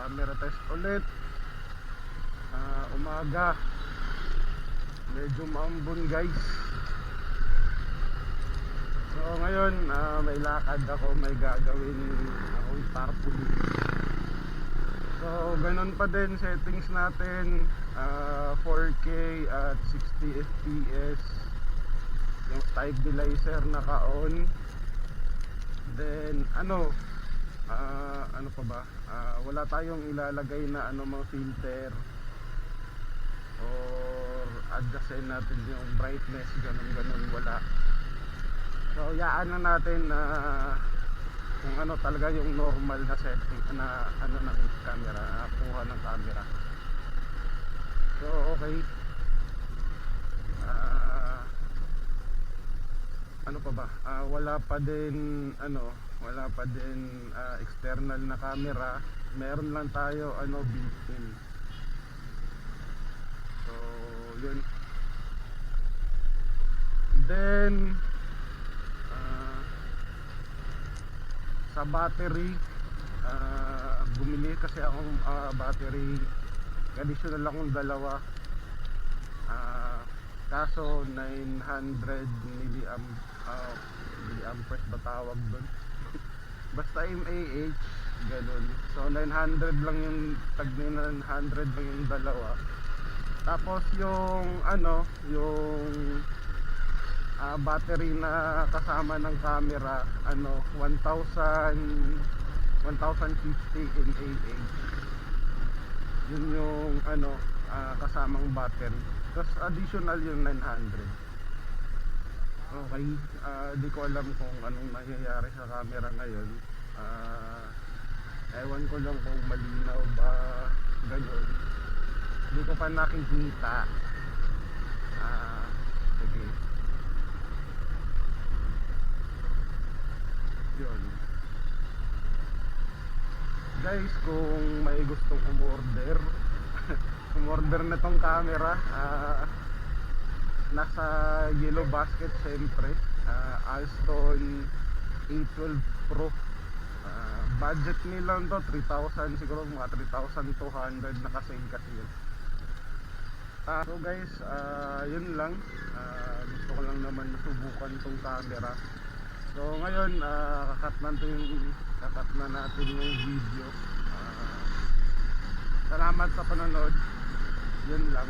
camera test ulit. Umaga, medyo maambon guys. So ngayon may lakad ako, may gagawin akong tarpaulin. So ganun pa din settings natin, 4K at 60 fps, yung stabilizer naka-on. Then ano pa ba, wala tayong ilalagay na mga filter or adjustin natin yung brightness, ganun wala. So yaan na natin na kung talaga yung normal na setting na ng camera, kuha ng camera. So okay, pa ba, wala pa din external na camera, meron lang tayo built-in. So yun. Then sa battery, bumili kasi akong battery, additional akong dalawa, kaso 900 milliamperes ba tawag doon? Basta mAh, ganun. So 900 lang yung tag, 900 lang yung dalawa. Tapos yung battery na kasama ng camera, 1050 mAh. Yun yung kasamang battery. Tapos additional yung 900. Okay, di ko alam kung anong nangyayari sa camera ngayon. Ewan ko lang kung malinaw ba, ganun. Hindi ko pa nakikita. Sige. Yun. Guys, kung may gustong umorder umorder na tong camera, nasa Yellow Basket syempre, Alston A12 Pro. Budget nilang to 3,000, siguro mga 3,200 nakasale kasi yun. So guys, yun lang. Gusto ko lang naman subukan tong camera. So ngayon, kakat na natin yung video. Salamat sa panonood. Yun lang.